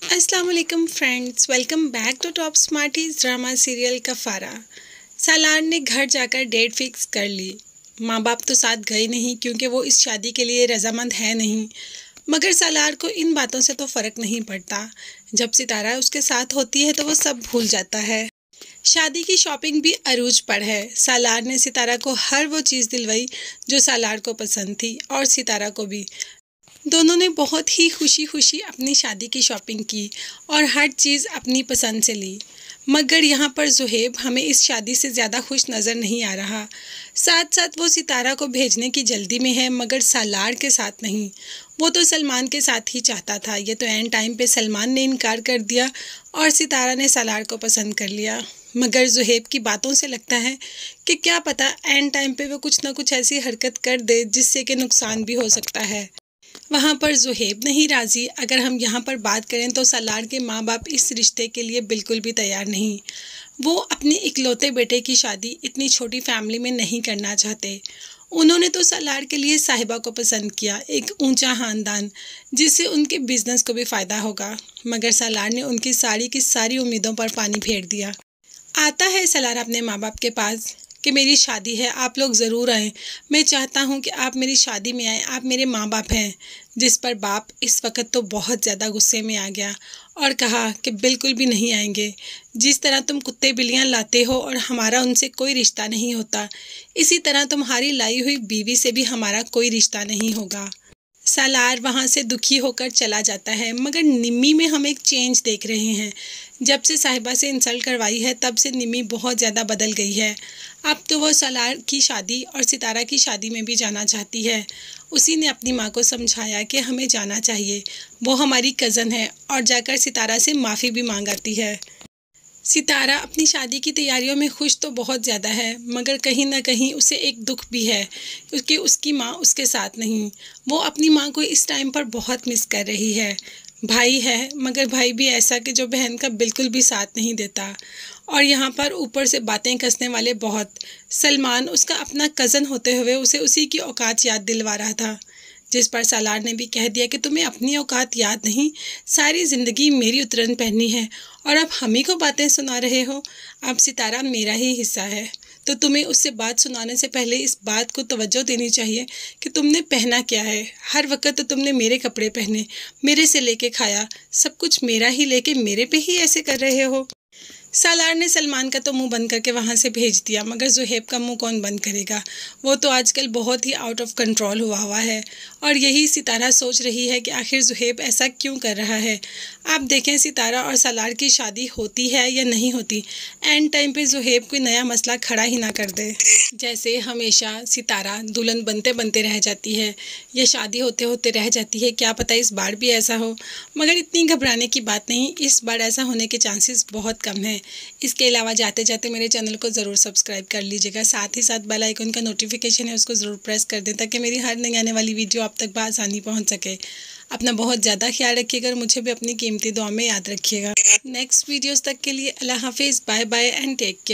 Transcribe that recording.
अस्सलाम वालेकुम friends, welcome back to top smarties drama serial Kaffara. Salar ने घर जाकर डेट फिक्स कर ली। माँ बाप तो साथ गए नहीं क्योंकि वो इस शादी के लिए रजामंद है नहीं, मगर सालार को इन बातों से तो फ़र्क नहीं पड़ता। जब सितारा उसके साथ होती है तो वो सब भूल जाता है। शादी की शॉपिंग भी अरूज पर है। सालार ने सितारा को हर वो चीज़ दिलवाई जो सालार को पसंद थी और सितारा को भी। दोनों ने बहुत ही खुशी खुशी अपनी शादी की शॉपिंग की और हर चीज़ अपनी पसंद से ली। मगर यहाँ पर ज़ुहैब हमें इस शादी से ज़्यादा खुश नज़र नहीं आ रहा। साथ साथ वो सितारा को भेजने की जल्दी में है, मगर सालार के साथ नहीं। वो तो सलमान के साथ ही चाहता था। ये तो एंड टाइम पे सलमान ने इनकार कर दिया और सितारा ने सालार को पसंद कर लिया। मगर ज़ुहैब की बातों से लगता है कि क्या पता एंड टाइम पे वो कुछ ना कुछ ऐसी हरकत कर दे जिससे कि नुकसान भी हो सकता है। वहाँ पर ज़ुहैब नहीं राज़ी। अगर हम यहाँ पर बात करें तो सालार के माँ बाप इस रिश्ते के लिए बिल्कुल भी तैयार नहीं। वो अपने इकलौते बेटे की शादी इतनी छोटी फैमिली में नहीं करना चाहते। उन्होंने तो सालार के लिए साहिबा को पसंद किया, एक ऊंचा ख़ानदान जिससे उनके बिजनेस को भी फ़ायदा होगा। मगर सालार ने उनकी सारी की सारी उम्मीदों पर पानी फेर दिया। आता है सालार अपने माँ बाप के पास कि मेरी शादी है, आप लोग ज़रूर आएँ। मैं चाहता हूँ कि आप मेरी शादी में आएँ, आप मेरे माँ बाप हैं। जिस पर बाप इस वक्त तो बहुत ज़्यादा गुस्से में आ गया और कहा कि बिल्कुल भी नहीं आएंगे। जिस तरह तुम कुत्ते बिल्लियाँ लाते हो और हमारा उनसे कोई रिश्ता नहीं होता, इसी तरह तुम्हारी लाई हुई बीवी से भी हमारा कोई रिश्ता नहीं होगा। सालार वहाँ से दुखी होकर चला जाता है। मगर निम्मी में हम एक चेंज देख रहे हैं। जब से साहिबा से इंसल्ट करवाई है तब से निम्मी बहुत ज़्यादा बदल गई है। अब तो वो सालार की शादी और सितारा की शादी में भी जाना चाहती है। उसी ने अपनी माँ को समझाया कि हमें जाना चाहिए, वो हमारी कज़न है, और जाकर सितारा से माफ़ी भी मांग आती है। सितारा अपनी शादी की तैयारियों में खुश तो बहुत ज़्यादा है, मगर कहीं ना कहीं उसे एक दुख भी है क्योंकि उसकी माँ उसके साथ नहीं। वो अपनी माँ को इस टाइम पर बहुत मिस कर रही है। भाई है, मगर भाई भी ऐसा कि जो बहन का बिल्कुल भी साथ नहीं देता। और यहाँ पर ऊपर से बातें कसने वाले बहुत। सलमान उसका अपना कज़न होते हुए उसे उसी की औकात याद दिलवा रहा था, जिस पर सालार ने भी कह दिया कि तुम्हें अपनी औकात याद नहीं, सारी ज़िंदगी मेरी उतरन पहनी है और अब हम ही को बातें सुना रहे हो। अब सितारा मेरा ही हिस्सा है, तो तुम्हें उससे बात सुनाने से पहले इस बात को तवज्जो देनी चाहिए कि तुमने पहना क्या है। हर वक्त तो तुमने मेरे कपड़े पहने, मेरे से लेके खाया, सब कुछ मेरा ही लेके मेरे पे ही ऐसे कर रहे हो। सालार ने सलमान का तो मुंह बंद करके वहाँ से भेज दिया, मगर ज़ुहैब का मुंह कौन बंद करेगा। वो तो आजकल बहुत ही आउट ऑफ कंट्रोल हुआ है और यही सितारा सोच रही है कि आखिर ज़ुहैब ऐसा क्यों कर रहा है। आप देखें सितारा और सालार की शादी होती है या नहीं होती, एंड टाइम पे ज़ुहैब कोई नया मसला खड़ा ही ना कर दे। जैसे हमेशा सितारा दुल्हन बनते बनते रह जाती है या शादी होते होते रह जाती है, क्या पता इस बार भी ऐसा हो। मगर इतनी घबराने की बात नहीं, इस बार ऐसा होने के चांसेस बहुत कम हैं। इसके अलावा जाते जाते मेरे चैनल को ज़रूर सब्सक्राइब कर लीजिएगा। साथ ही साथ बेल आइकन का नोटिफिकेशन है, उसको ज़रूर प्रेस कर दें ताकि मेरी हर नई आने वाली वीडियो आप तक बआसानी पहुंच सके। अपना बहुत ज़्यादा ख्याल रखिएगा और मुझे भी अपनी कीमती दुआ में याद रखिएगा। नेक्स्ट वीडियोस तक के लिए अल्लाह हाफिज़, bye bye and take care.